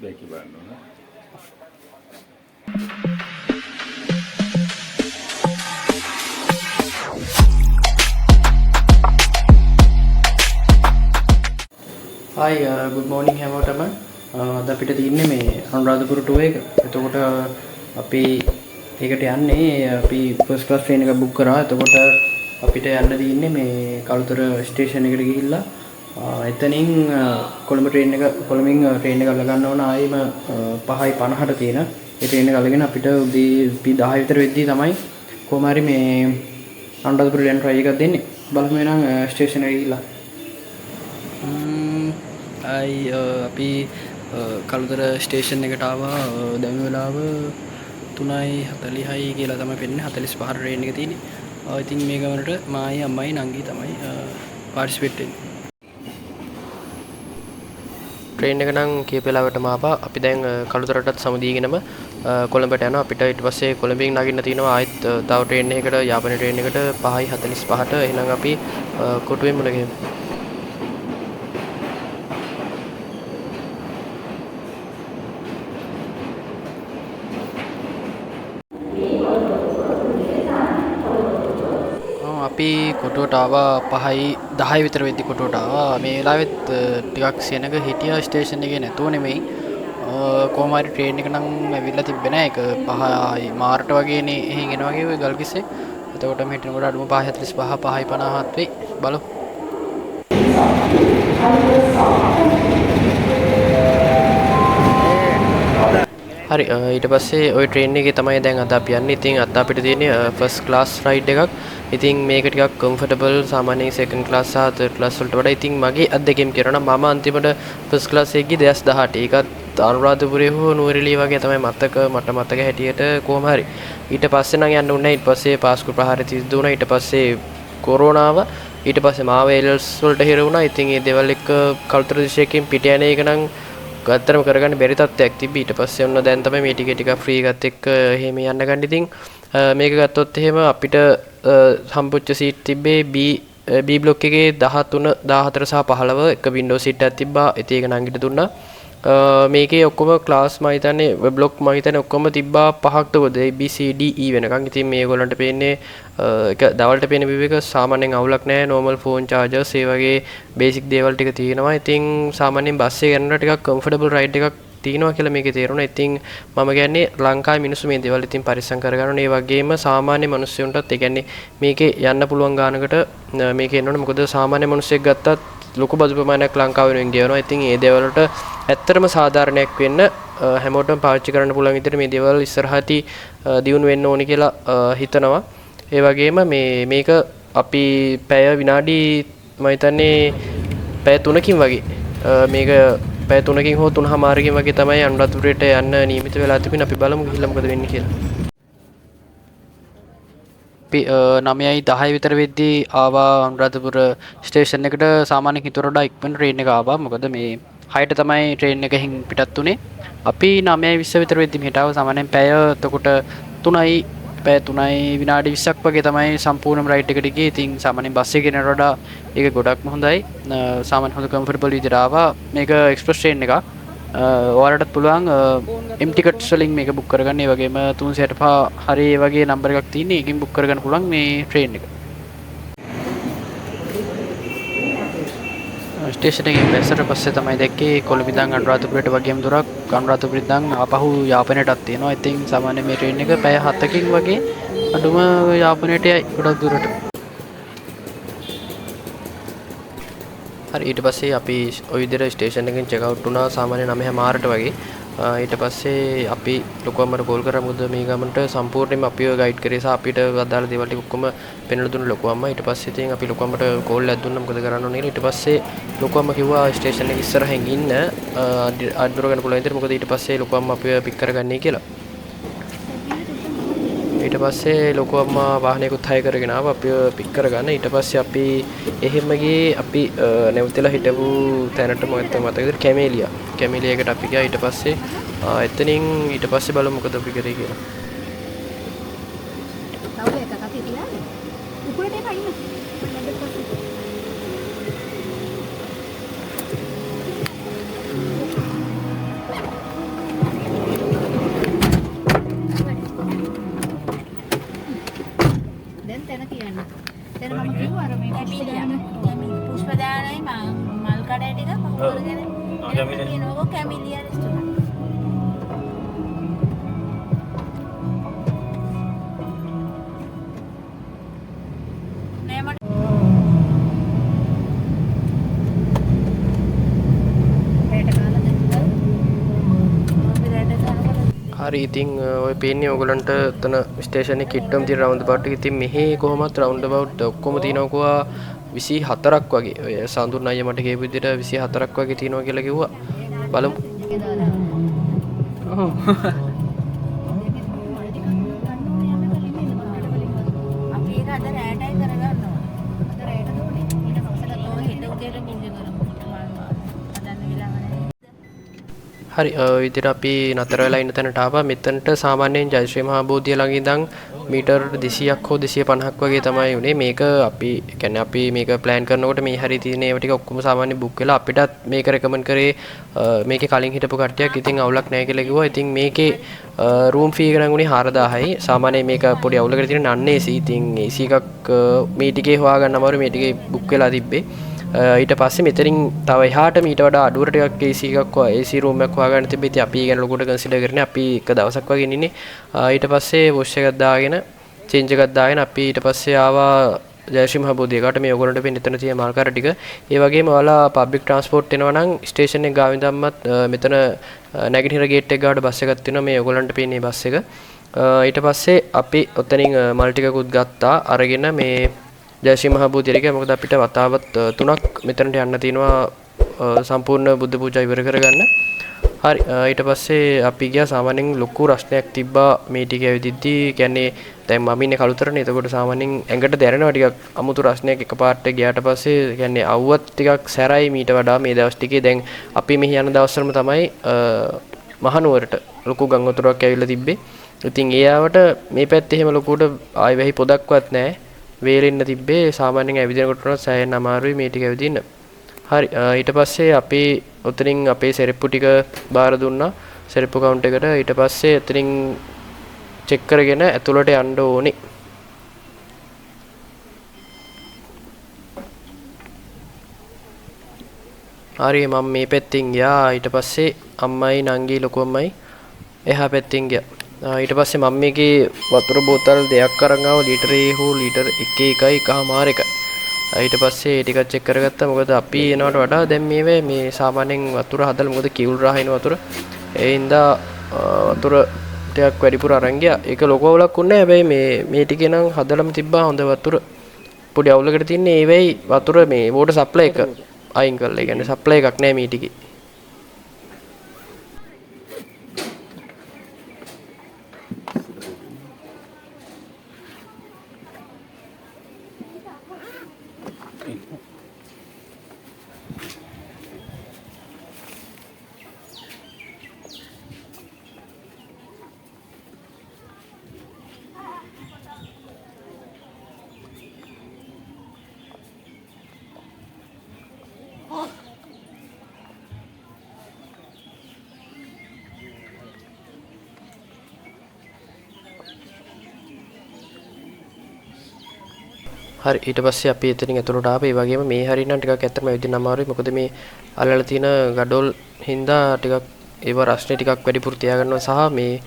බැකි බලන්න ඕන. Hi, good morning හැමෝටම. අද අපිට තියෙන්නේ මේ අනුරාධපුර ටුවර් එක. එතකොට අපි ඒකට යන්නේ අපි ෆස්ට් ක්ලාස් ට්‍රේන් එකක් බුක් කරා. එතකොට අපිට යන්න තියෙන්නේ මේ කළුතර ස්ටේෂන් එකට ගිහිල්ලා එතනින් කොළඹ ට්‍රේන් එක කොළඹින් ට්‍රේන් එක අල්ල ගන්න ඕන ආයෙම 5:50ට තියෙන. ඒ ට්‍රේන් එක අල්ලගෙන අපිට උදේ 10 විතර වෙද්දී තමයි කොහොම හරි මේ අනුරාධපුර යන ට්‍රයි එකක් දෙන්නේ. බලමු එහෙනම් ස්ටේෂන් එකට ගිහිල්ලා. අපි කළුතර ස්ටේෂන් එකට ආවා. දැන් වෙලාව 3:40යි කියලා තමයි පෙන්නේ. 45 ට්‍රේන් එක තියෙන්නේ. ඉතින් මේ ගමනට මායි අම්මයි නංගි තමයි පාර්ටිසිපේට් වෙන්නේ. ට්‍රේන් එක නම් කීප වෙලාවකටම ආවා. අපි දැන් කළුතරටත් සමුදීගෙනම කොළඹට යනවා. අපිට ඊට පස්සේ කොළඹින් නගින්න තියෙනවා ආයෙත් තව ට්‍රේන් එකකට යාපනයේ ට්‍රේන් එකට 5:45ට. එහෙනම් අපි කොටුවේ මුල ගෙමු. අපි කොටුවට ආවා 5:10 විතර වෙද්දි කොටුවට ආවා. මේ වෙලාවෙත් ටිකක් සෙනඟ හිටියා ස්ටේෂන් එකේ නැතුව නෙමෙයි. කොහොම හරි ට්‍රේන් එක නම් ඇවිල්ලා තිබ්බේ නැහැ. ඒක 5 මාරට වගේනේ එහෙන් එනවා වගේ ඔය ගල්කිස්සේ. එතකොටම හිටිනකොට අඩුම 5:45 5:50ත් වෙයි. බලමු. හරි ඊට පස්සේ ওই ට්‍රේන් එකේ තමයි දැන් අද අපි යන්නේ. ඉතින් අද අපිට තියෙන්නේ ෆස්ට් ක්ලාස් රයිඩ් එකක්. ඉතින් මේක ටිකක් කම්ෆර්ටබල් සාමාන්‍යයෙන් සෙකන්ඩ් ක්ලාස් සහ තර්ඩ් ක්ලාස් වලට වඩා. ඉතින් මගේ අත්දැකීම් කියනවා නම් මම අන්තිමට ෆස්ට් ක්ලාස් එකේ ගියේ 2018. ඒකත් අනුරාධපුරේ හෝ නුවරඑළිය වගේ තමයි මට මතක හැටියට කොහොම හරි. ඊට පස්සේ නම් යන්න උන්නේ. ඊට පස්සේ පාස්කු ප්‍රහාරය සිදු වුණා. ඊට පස්සේ කොරෝනාව. ඊට පස්සේ මාව එල්ස් වලට හිර වුණා. ඉතින් ඒ දේවල් එක්ක කළුතර දිශයකින් පිට යන එක නම් ගත්තරම කරගන්න බැරි තත්ත්වයක් තිබ්බි. ඊට පස්සේ ඔන්න දැන් තමයි මේ ටික ෆ්‍රී එකත් එක්ක එහෙම යන්න ගන්න. ඉතින් මේක ගත්තොත් එහෙම අපිට සම්පූර්ණ සීට් තිබ්බේ B බ්ලොක් එකේ 13 14 සහ 15 එක වින්ඩෝ සීට් එකක් තිබ්බා. ඉතින් ඒක නංගිට දුන්නා. මේකේ ඔක්කොම ක්ලාස් මම හිතන්නේ බ්ලොක් මම හිතන්නේ ඔක්කොම තිබ්බා 5ක් තවද A B C D E වෙනකන්. ඉතින් මේගොල්ලන්ට පේන්නේ එක දවල්ට පේන view එක සාමාන්‍යයෙන් අවුලක් නැහැ. normal phone chargers ඒ වගේ basic දේවල් ටික තියෙනවා. ඉතින් සාමාන්‍යයෙන් බස් එකේ යනකොට ටිකක් comfortable ride එකක් තියෙනවා කියලා මේකේ තේරුණා. ඉතින් මම කියන්නේ ලංකාවේ මිනිස්සු මේ දේවල් ඉතින් පරිස්සම් කරගන්නවා. ඒ වගේම සාමාන්‍ය මිනිස්සුන්ටත් ඒ කියන්නේ මේකේ යන්න පුළුවන් ගානකට මේකේ එනවනේ. මොකද සාමාන්‍ය මිනිස්සෙක් ගත්තත් ලොකු බදු ප්‍රමාණයක් ලංකාවෙන් ගෙවනවා. ඉතින් මේ දේවල් වලට ඇත්තටම සාධාරණයක් වෙන්න හැමෝටම පාවිච්චි කරන්න පුළුවන් විදිහට මේ දේවල් ඉස්සරහටි දියුණු වෙන්න ඕනි කියලා හිතනවා. ඒ වගේම මේක අපි පැය විනාඩි මම හිතන්නේ පැය 3කින් වගේ මේක පැය 3කින් හෝ 3:00මාරකින් වගේ තමයි අනුරාධපුරයට යන්න නියමිත වෙලා තිබෙන. අපි බලමු ගිහිල්ලා මොකද වෙන්නේ කියලා. අපි 9:10 විතර වෙද්දී ආවා අනුරාධපුර ස්ටේෂන් එකට. සාමාන්‍යයෙන් හිතුවට වඩා ඉක්මනට ට්‍රේන් එක ආවා. මොකද මේ 6ට තමයි ට්‍රේන් එකෙන් පිටත් උනේ. අපි 9:20 විතර වෙද්දී මෙහෙට ආවා. සාමාන්‍යයෙන් පැය එතකොට 3යි විනාඩි 20ක් වගේ තමයි සම්පූර්ණම රයිඩ් එකට ගියේ. ඉතින් සාමාන්‍යයෙන් බස් එකේ යනට වඩා ඒක ගොඩක්ම හොඳයි. සාමාන්‍ය හොඳ කම්ෆර්ටබල් විදිහට ආවා. මේක එක්ස්ප්‍රස් ට්‍රේන් එකක්. ඔයාලටත් පුළුවන් M ටිකට්ස් වලින් මේක බුක් කරගන්න. ඒ වගේම 365 හරි ඒ වගේ නම්බර් එකක් තියෙන. ඒකෙන් බුක් කරගන්න පුළුවන් මේ ට්‍රේන් එක. ස්ටේෂන් එකෙන් බැස්සට පස්සේ තමයි දැක්කේ කොළඹ ඉඳන් අනුරාධපුරයට වගේම දුරක් අනුරාධපුර ඉඳන් ආපහු යාපනයටත් තියෙනවා. ඉතින් සාමාන්‍ය මේ ට්‍රේන් එක පැය 7කින් වගේ අඩුම යාපනයට යයි ගොඩක් දුරට. හරි ඊට පස්සේ අපි ওই විදිහට ස්ටේෂන් එකෙන් චෙක් අවුට් වුණා සාමාන්‍ය 9:00මාරට වගේ. ඊට පස්සේ අපි ලොකු අම්මට කෝල් කරා. මොකද මේ ගමනට සම්පූර්ණයෙන්ම අපිව ගයිඩ් කරේ සහ අපිට අදාළ දේවල් ටික ඔක්කොම පෙන්වලා දුන්න ලොකු අම්මා. ඊට පස්සේ ඉතින් අපි ලොකු අම්මට කෝල් එකක් දුන්නා මොකද කරන්න ඕනේ කියලා. ඊට පස්සේ ලොකු අම්මා කිව්වා ස්ටේෂන් එක ඉස්සරහින් ඉන්න අඩුර ගන්න පුළුවන් විදිහට. මොකද ඊට පස්සේ ලොකු අම්මා අපිව පික් කරගන්නයි කියලා. ඊට පස්සේ ලොකු අම්මා වාහනයකුත් හය කරගෙන ආවා අපිව පික් කරගන්න. ඊට පස්සේ අපි එහෙම ගියේ අපි නැවතිලා හිටපු තැනට මතකද කැමේලියකට අපි ගියා. ඊට පස්සේ එතනින් ඊට පස්සේ බලමු මොකද අපි කරේ කියලා. හරි ඉතින් ඔය පේන්නේ ඕගලන්ට එතන ස්ටේෂන් එකේ කිට්ටම තියෙන රවුන්ඩ් බවුට් එක. ඉතින් මෙහි කොහොමත් රවුන්ඩ් බවුට් ඔක්කොම තියෙනවා 24ක් වගේ. ඔය සඳුන් අයියා මට කියපු විදිහට 24ක් වගේ තියෙනවා කියලා කිව්වා. බලමු. ඔව්. අපි ඒක අද රැටයි කරගන්නවා. අද රැට දුන්නේ. ඊට පස්සේ තව හෙට උදේට පුංජි කරමු. හදන්න වෙලාව නැහැ. හරි විදිහට අපි නතර වෙලා ඉන්න තැනට ආවා. මෙතනට සාමාන්‍යයෙන් ජයශ්‍රී මහා බෝධිය ළඟ ඉඳන් මීටර් 200ක් හෝ 250ක් වගේ තමයි උනේ. මේක අපි කියන්නේ අපි මේක ප්ලෑන් කරනකොට මේ හරිය තියෙන ඒවා ටික ඔක්කොම සාමාන්‍ය බුක් වෙලා අපිටත් මේක රෙකමන්ඩ් කරේ මේකේ කලින් හිටපු කට්ටියක්. ඉතින් අවුලක් නැහැ කියලා කිව්වා. ඉතින් මේකේ රූම් ෆී එක නම් උනේ 4000යි. සාමාන්‍යයෙන් මේක පොඩි අවුලකට තියෙන නන් AC. ඉතින් AC එකක් මේ ටිකේ හොයාගන්න අමාරු. මේ ටිකේ බුක් වෙලා තිබ්බේ. ඊට පස්සේ මෙතනින් තව එහාට මීට වඩා අඩුවට ටිකක් AC එකක් AC රූම් එකක් හොයාගන්න තිබ්බේ. ඉතින් අපි ගැන ලොකුට කන්සිඩර් කරන්නේ අපි එක දවසක් වගේ ඉන්නේ. ඊට පස්සේ වොෂ් එකක් දාගෙන චේන්ජ් එකක් දාගෙන අපි ඊට පස්සේ ආවා ජයශ්‍රී මහ බෝධියකට. මේ ඔයගොල්ලන්ට පෙන්න එතන තියෙන මාල්කාර ටික. ඒ වගේම ඔයාලා පබ්ලික් ට්‍රාන්ස්පෝර්ට් එනවා නම් ස්ටේෂන් එක ගාවින් දැම්මත් මෙතන නැගිටින ගේට් එක ගාවට බස් එකක් තියෙනවා. මේ ඔයගොල්ලන්ට පේන්නේ බස් එක. ඊට පස්සේ අපි ඔතනින් මල් ටිකකුත් ගත්තා. අරගෙන මේ ජයශ්‍රී මහ බෝධියට ගියා. මොකද අපිට වතාවත් 3ක් මෙතනට යන්න තියෙනවා සම්පූර්ණ බුද්ධ පූජා ඉවර කරගන්න. හරි ඊට පස්සේ අපි ගියා. සාමාන්‍යයෙන් ලොකු රස්නයක් තිබ්බා මේ ටික ඇවිදිද්දි. කියන්නේ දැන් මම ඉන්නේ කළුතරනේ. එතකොට සාමාන්‍යයෙන් ඇඟට දැනෙනවා ටිකක් අමුතු රස්නයක් එකපාරට ගියාට පස්සේ. කියන්නේ අවුවත් ටිකක් සැරයි මීට වඩා මේ දවස් ටිකේ. දැන් අපි මෙහි යන දවස්වලම තමයි මහනුවරට ලොකු ගම් වතුරක් ඇවිල්ලා තිබ්බේ. ඉතින් ඒ ආවට මේ පැත්තේ එහෙම ලොකුට ආයි වෙහි පොදක්වත් නැහැ. වේලෙන්න තිබ්බේ. සාමාන්‍යයෙන් ඇවිදිනකොට උනත් සෑහෙන අමාරුයි මේ ටික ඇවිදින්න. හරි ඊට පස්සේ අපි ඔතනින් අපේ සෙරෙප්පු ටික බාර දුන්නා සෙරෙප්පු කවුන්ට් එකට. ඊට පස්සේ එතනින් චෙක් කරගෙන ඇතුළට යන්න ඕනේ. හරි මම මේ පැත්තෙන් ගියා. ඊට පස්සේ අම්මයි නංගි ලොකු අම්මයි එහා පැත්තෙන් ගියා. ඊට පස්සේ මම මේකේ වතුර බෝතල් දෙකක් අරන් ආවා. ලීටරේ හෝ ලීටර් 1.1 ඊට පස්සේ ඒ ටික චෙක් කරගත්තා. මොකද අපි එනවට වඩා දැන් මේ සාමාන්‍යයෙන් වතුර හදලා මොකද කිවුල් රහින වතුර. ඒ හින්දා වතුර ටිකක් වැඩිපුර අරන් ගියා. ඒක ලොකු අවුලක් වුණේ නැහැ. හැබැයි මේ ටිකේ නම් හදලම තිබ්බා හොඳ වතුර. පොඩි අවුලකට තින්නේ ඒ වෙයි වතුර මේ වෝටර් සප්ලයි එක අයින් කරලා. ඒ කියන්නේ සප්ලයි එකක් නැහැ මේ ටිකේ. හරි ඊට පස්සේ අපි එතනින් ඇතුළට ආවා. ඒ වගේම මේ හරිය නම් ටිකක් ඇත්තටම ඇවිදින්න අමාරුයි. මොකද මේ අල්ලලා තියෙන ගඩොල් හින්දා ටිකක් ඒව රස්නේ ටිකක් වැඩිපුර තියාගන්නවා. සහ මේ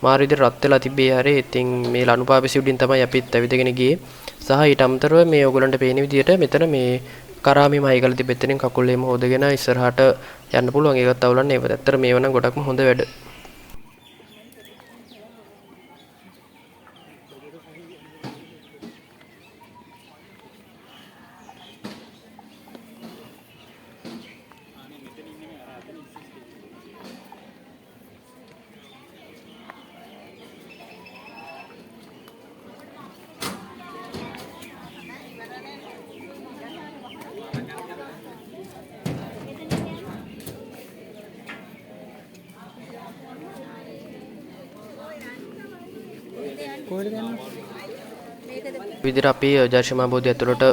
මාරු විදිහට රත් වෙලා තිබ්බේ හැරේ. ඉතින් මේ ලනුපාපෙසි උඩින් තමයි අපිත් ඇවිදගෙන ගියේ. සහ ඊට අමතරව මේ ඔයගොල්ලන්ට පේන විදිහට මෙතන මේ කරාමිම හයිගල තිබෙතනින් කකුල් එහෙම හොදගෙන ඉස්සරහට යන්න පුළුවන්. ඒකත් අවුලන්නේ. ඒවත් ඇත්තට මේව නම් ගොඩක්ම හොඳ වැඩ. විදිහට අපි ජයශ්‍රී මහ බෝධිය ඇතුළට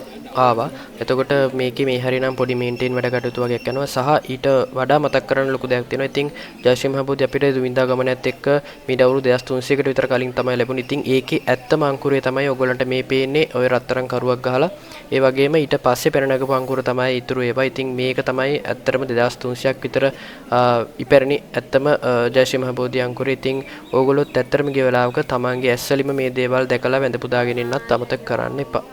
ආවා. එතකොට මේකේ මේ හරිනම් පොඩි මේන්ටේන් වැඩ කටයුතු වගේක් යනවා. සහ ඊට වඩා මතක් කරන්න ලොකු දෙයක් තියෙනවා. ඉතින් ජයශ්‍රී මහ බෝධිය අපිට දුවින්දා ගමනත් එක්ක මීට අවුරුදු 2300කට විතර කලින් තමයි ලැබුණේ. ඉතින් ඒකේ ඇත්තම අංකුරය තමයි ඔයගොල්ලන්ට මේ පේන්නේ ඔය රත්තරන් කරුවක් ගහලා. ඒ වගේම ඊට පස්සේ පෙර නැගපු අංකුර තමයි ඉතුරු ඒවා. ඉතින් මේක තමයි ඇත්තටම 2300ක් විතර ඉපැරණි ඇත්තම ජයශ්‍රී මහ බෝධිය අංකුරය. ඉතින් ඕගොල්ලොත් ඇත්තටම ගිය වෙලාවක තමන්ගේ ඇස්වලින්ම මේ දේවල් දැකලා වැඳ පුදාගෙන ඉන්නත් අමතක කරන්න එපා.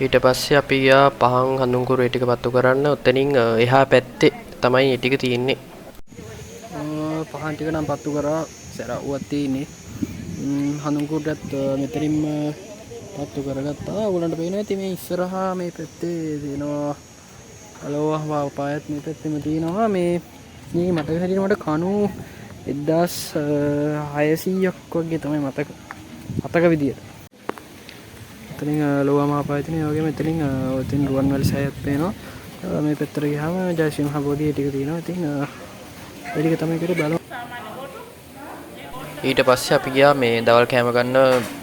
ඊට පස්සේ අපි ගියා පහන් හඳුන්කුරු ඒ ටික පත්තු කරන්න. ඔතනින් එහා පැත්තේ තමයි ඒ ටික තියෙන්නේ. පහන් ටික නම් පත්තු කරා සැරවුවක් තියෙන්නේ. හඳුන්කුරුටත් මෙතනින්ම පත්තු කරගත්තා. ඔයගලන්ට පේනවා ඇති මේ ඉස්සරහා මේ පැත්තේ තියෙනවා අලෝවා පායත් මේ පැත්තෙම තියෙනවා. මේ මට හැටියට මට කණු 1600ක් වගේ තමයි මතක. අතක විදියට. එතනින් ලෝවා මහපායතනේ වගේ මෙතනින් ඔතෙන් රුවන්වැලි සෑයත් පේනවා. මේ පැත්තට ගියාම ජයශ්‍රී මහ බෝධිය ටික තියෙනවා. ඉතින් ඒ ටික තමයි කරේ බලමු. ඊට පස්සේ අපි ගියා මේ දවල් කෑම ගන්න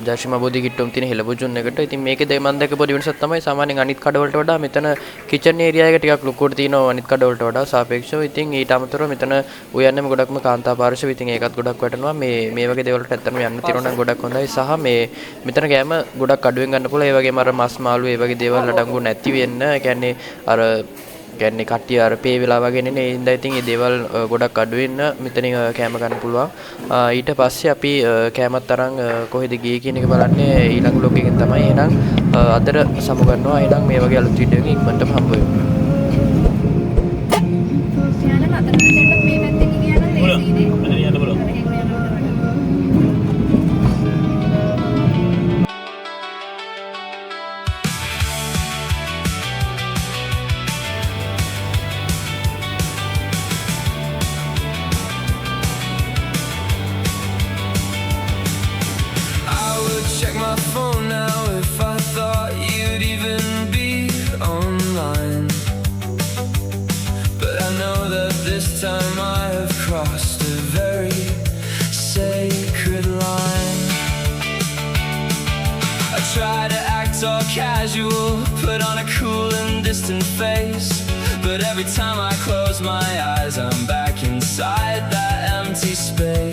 ජයශ්‍රී මහ බෝධි කිට්ටුම් තියෙන හෙළබුජුන් එකට. ඉතින් මේකේ මම දැක්ක පොඩි වෙනසක් තමයි සාමාන්‍යයෙන් අනිත් කඩවලට වඩා මෙතන කිචන් ඒරියා එක ටිකක් ලොකුවට තියෙනවා අනිත් කඩවලට වඩා සාපේක්ෂව. ඉතින් ඊට අමතරව මෙතන උයන්නේම ගොඩක්ම කාන්තා පාර්ශ්ව. ඉතින් ඒකත් ගොඩක් වටිනවා. මේ වගේ දේවල් වලට ඇත්තටම යන්න තියෙනවා නම් ගොඩක් හොඳයි. සහ මෙතන කෑම ගොඩක් අඩුවෙන් ගන්න පුළුවන්. ඒ වගේම අර මස් මාළු ඒ වගේ දේවල් අඩංගු නැති වෙන්න. කියන්නේ අර කියන්නේ කට්ටිය අර පේ වෙලා වගේ නේ. ඒ හින්දා ඉතින් මේ දේවල් ගොඩක් අඩුවෙන් මෙතනින් කෑම ගන්න පුළුවන්. ඊට පස්සේ අපි කෑමත් අරන් කොහෙද ගියේ කියන එක බලන්නේ ඊළඟ vlog එකෙන් තමයි. එහෙනම් අදට සමු ගන්නවා. එහෙනම් මේ වගේ අලුත් වීඩියෝ එකකින් ඉක්මනටම හම්බ වෙමු. Check my phone now if I thought you'd even be online. But I know that this time I have crossed a very sacred line. I try to act all casual, put on a cool and distant face. But every time I close my eyes, I'm back inside that empty space.